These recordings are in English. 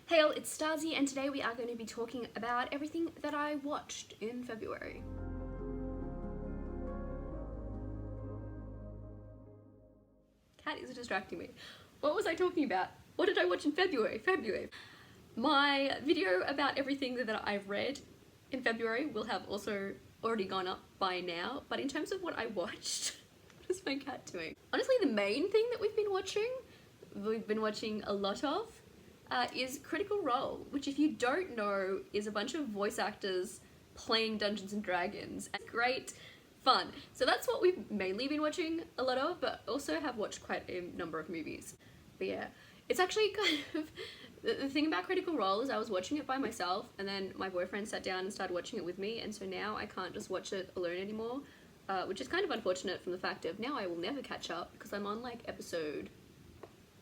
Hey all, it's Starzy, and today we are going to be talking about everything that I watched in February. Cat is distracting me. What was I talking about? What did I watch in February? My video about everything that I've read in February will have also already gone up by now, but in terms of what I watched, what is my cat doing? Honestly, the main thing that we've been watching a lot of, is Critical Role, which if you don't know is a bunch of voice actors playing Dungeons and Dragons. Great fun. So that's what we've mainly been watching a lot of, but also have watched quite a number of movies. But yeah, it's actually kind of, the thing about Critical Role is I was watching it by myself and then my boyfriend sat down and started watching it with me, and so now I can't just watch it alone anymore, which is kind of unfortunate from the fact of now I will never catch up because I'm on like episode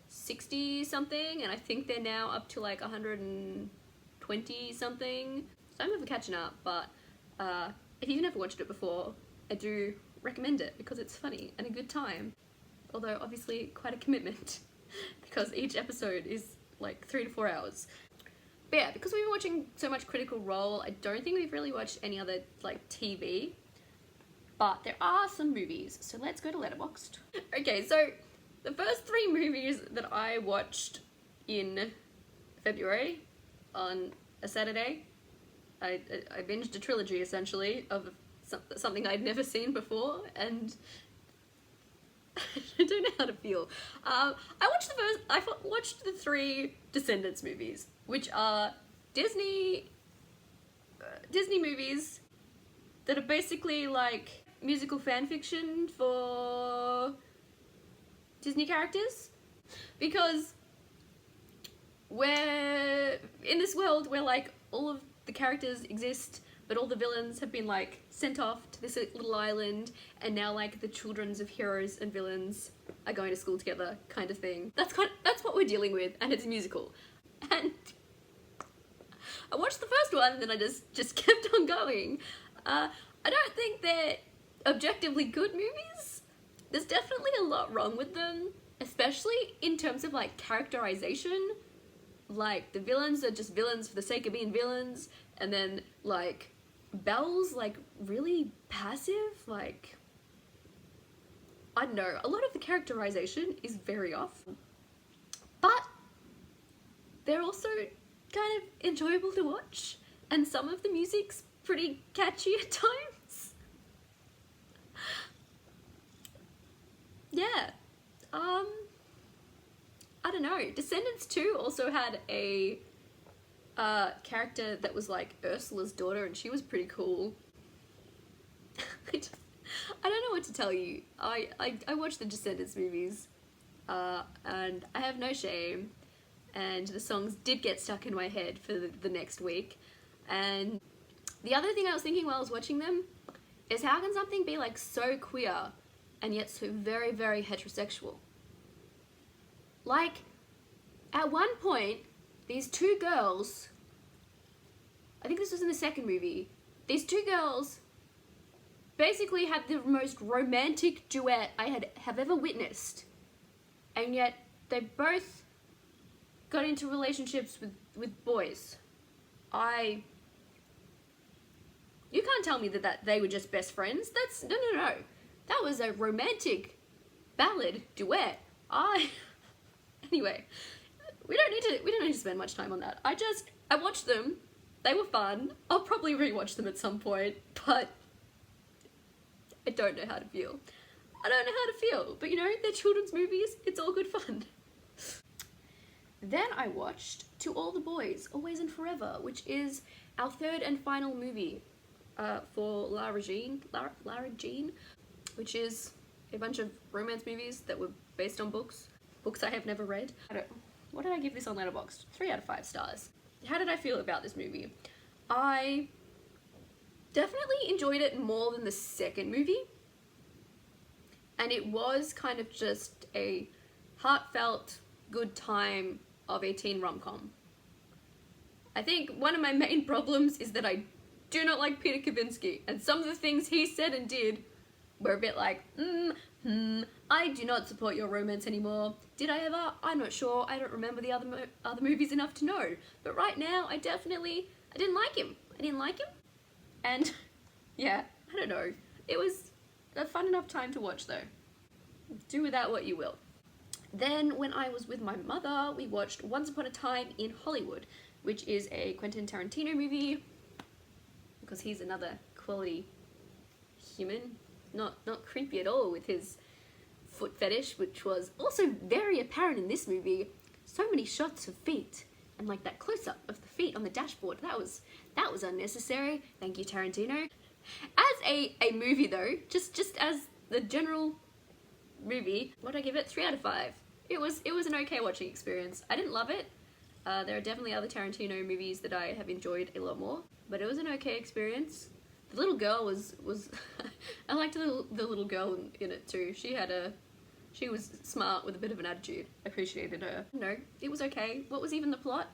60 something and I think they're now up to like 120 something, so I'm never catching up. But if you've never watched it before, I do recommend it because it's funny and a good time, although obviously quite a commitment because each episode is like 3 to 4 hours. But yeah, because we've been watching so much Critical Role, I don't think we've really watched any other like TV, but there are some movies, so let's go to Letterboxd. Okay, so the first 3 movies that I watched in February on a Saturday, I binged a trilogy essentially of something I'd never seen before, and I don't know how to feel. I watched the 3 Descendants movies, which are Disney movies that are basically like musical fan fiction for Disney characters, because we're in this world where like all of the characters exist but all the villains have been like sent off to this little island, and now like the children's of heroes and villains are going to school together, kind of thing. That's what we're dealing with, and it's a musical. And I watched the first one and then I just kept on going. I don't think they're objectively good movies. There's definitely a lot wrong with them, especially in terms of like characterization. Like the villains are just villains for the sake of being villains, and then like Belle's like really passive, like I don't know, a lot of the characterization is very off, but they're also kind of enjoyable to watch, and some of the music's pretty catchy at times. Yeah, I don't know. Descendants 2 also had a character that was like Ursula's daughter, and she was pretty cool. I don't know what to tell you. I watched the Descendants movies, and I have no shame, and the songs did get stuck in my head for the next week. And the other thing I was thinking while I was watching them is, how can something be like so queer and yet so very, very heterosexual? Like, at one point, these 2 girls, I think this was in the second movie, these 2 girls basically had the most romantic duet I have ever witnessed, and yet they both got into relationships with boys. You can't tell me that they were just best friends. No. That was a romantic ballad duet. Anyway, we don't need to spend much time on that. I watched them. They were fun. I'll probably rewatch them at some point, but I don't know how to feel. I don't know how to feel, but you know, they're children's movies. It's all good fun. Then I watched To All the Boys, Always and Forever, which is our 3rd and final movie for Lara Jean, which is a bunch of romance movies that were based on books I have never read. What did I give this on Letterboxd? 3 out of 5 stars. How did I feel about this movie? I definitely enjoyed it more than the second movie, and it was kind of just a heartfelt, good time of a teen rom-com. I think one of my main problems is that I do not like Peter Kavinsky, and some of the things he said and did were a bit like, I do not support your romance anymore. Did I ever? I'm not sure. I don't remember the other movies enough to know. But right now, I didn't like him. I didn't like him. And yeah, I don't know. It was a fun enough time to watch though. Do with that what you will. Then when I was with my mother, we watched Once Upon a Time in Hollywood, which is a Quentin Tarantino movie, because he's another quality human. Not creepy at all with his foot fetish, which was also very apparent in this movie. So many shots of feet and like that close-up of the feet on the dashboard. That was unnecessary. Thank you, Tarantino. As a movie though, just as the general movie, what'd I give it? 3 out of 5. It was an okay watching experience. I didn't love it. There are definitely other Tarantino movies that I have enjoyed a lot more, but it was an okay experience. The little girl was I liked the little girl in it too. She was smart with a bit of an attitude. I appreciated her. No, it was okay. What was even the plot?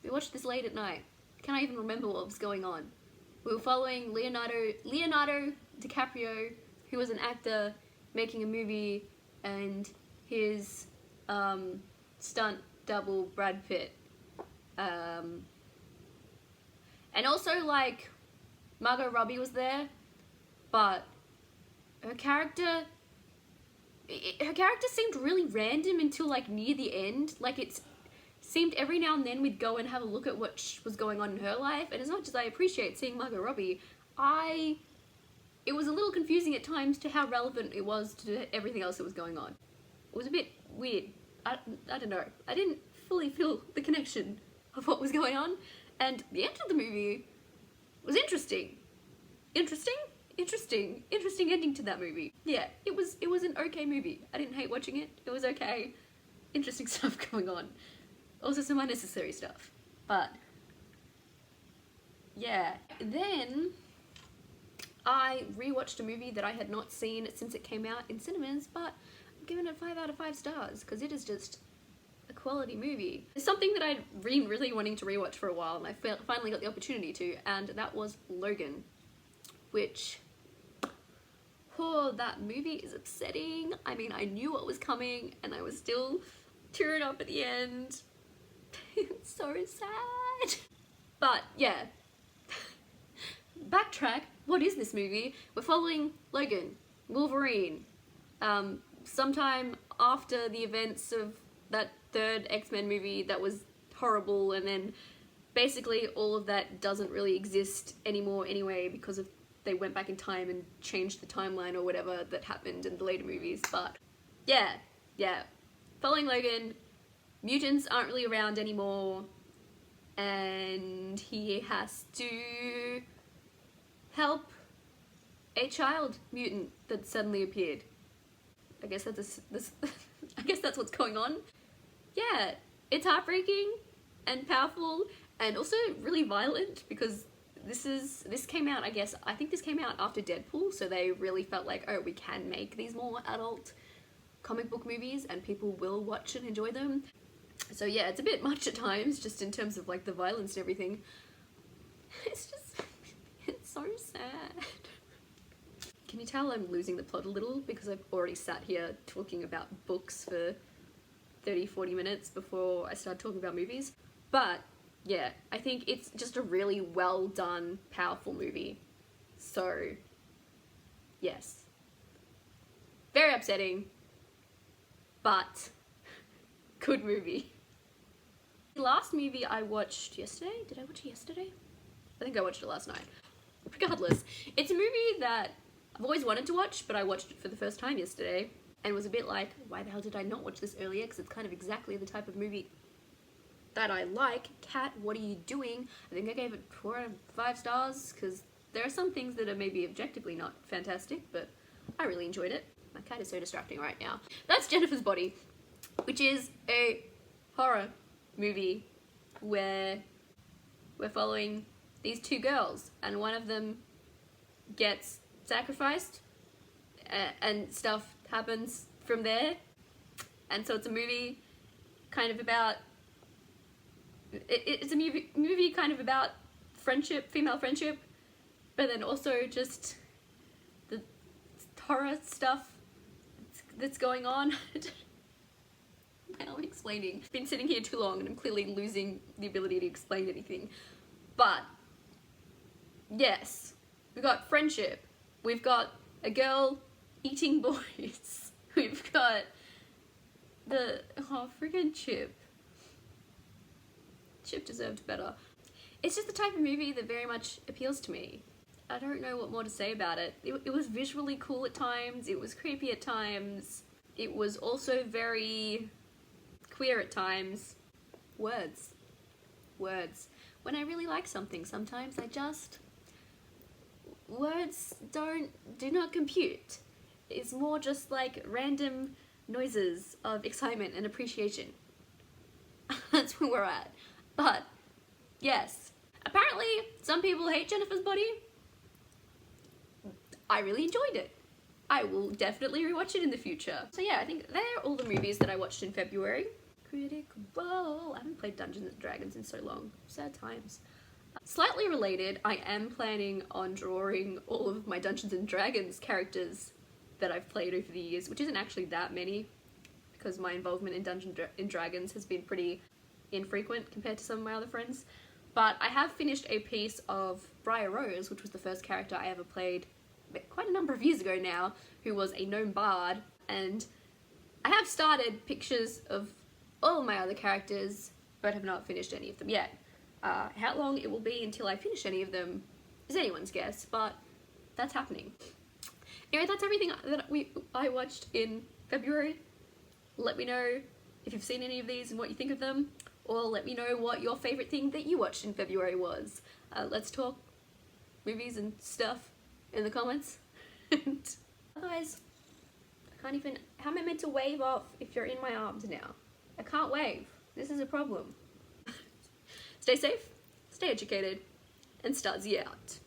We watched this late at night. Can I even remember what was going on? We were following Leonardo DiCaprio, who was an actor making a movie, and his stunt double Brad Pitt. And also like Margot Robbie was there, but her character seemed really random until like near the end. Like it seemed every now and then we'd go and have a look at what was going on in her life, and as much as I appreciate seeing Margot Robbie, it was a little confusing at times to how relevant it was to everything else that was going on. It was a bit weird. I don't know. I didn't fully feel the connection of what was going on, and the end of the movie was interesting. Interesting ending to that movie. Yeah, it was an okay movie. I didn't hate watching it. It was okay. Interesting stuff going on. Also some unnecessary stuff. But yeah. Then I rewatched a movie that I had not seen since it came out in cinemas, but I'm giving it 5 out of 5 stars because it is just a quality movie. It's something that I'd been really wanting to rewatch for a while, and I finally got the opportunity to, and that was Logan, which, oh, that movie is upsetting. I mean, I knew what was coming, and I was still tearing up at the end. It's so sad. But yeah, backtrack. What is this movie? We're following Logan, Wolverine, sometime after the events of that 3rd X-Men movie that was horrible, and then basically all of that doesn't really exist anymore anyway because of they went back in time and changed the timeline or whatever that happened in the later movies. But yeah, following Logan, mutants aren't really around anymore, and he has to help a child mutant that suddenly appeared. I guess that's I guess that's what's going on. Yeah, it's heartbreaking and powerful and also really violent because this came out, I think this came out after Deadpool, so they really felt like, oh, we can make these more adult comic book movies and people will watch and enjoy them. So yeah, it's a bit much at times, just in terms of like the violence and everything. It's so sad. Can you tell I'm losing the plot a little because I've already sat here talking about books for 30-40 minutes before I start talking about movies? But yeah, I think it's just a really well done, powerful movie. So yes, very upsetting, but good movie. The last movie I watched yesterday, did I watch it yesterday? I think I watched it last night. Regardless, it's a movie that I've always wanted to watch, but I watched it for the first time yesterday and was a bit like, why the hell did I not watch this earlier? Because it's kind of exactly the type of movie that I like. Cat, what are you doing? I think I gave it 4 out of 5 stars because there are some things that are maybe objectively not fantastic, but I really enjoyed it. My cat is so distracting right now. That's Jennifer's Body, which is a horror movie where we're following these 2 girls and one of them gets sacrificed and stuff happens from there. And so it's a movie kind of about it's a movie kind of about friendship, female friendship, but then also just the horror stuff. that's going on. I'm explaining. I've been sitting here too long and I'm clearly losing the ability to explain anything. But yes, we've got friendship. We've got a girl eating boys. We've got the friggin' Chip. Chip deserved better. It's just the type of movie that very much appeals to me. I don't know what more to say about it. It was visually cool at times. It was creepy at times. It was also very queer at times. Words. When I really like something, sometimes words do not compute. It's more just like random noises of excitement and appreciation. That's where we're at. But yes, apparently some people hate Jennifer's Body. I really enjoyed it. I will definitely rewatch it in the future. So yeah, I think they're all the movies that I watched in February. Critical Role. I haven't played Dungeons & Dragons in so long. Sad times. Slightly related, I am planning on drawing all of my Dungeons & Dragons characters that I've played over the years, which isn't actually that many, because my involvement in Dungeons & Dragons has been pretty infrequent compared to some of my other friends. But I have finished a piece of Briar Rose, which was the first character I ever played quite a number of years ago now, who was a gnome bard, and I have started pictures of all my other characters, but have not finished any of them yet. How long it will be until I finish any of them is anyone's guess, but that's happening. Anyway, that's everything that I watched in February. Let me know if you've seen any of these and what you think of them, or let me know what your favourite thing that you watched in February was. Let's talk movies and stuff in the comments. And otherwise, I can't even... How am I meant to wave off if you're in my arms now? I can't wave. This is a problem. Stay safe, stay educated, and Starzy out.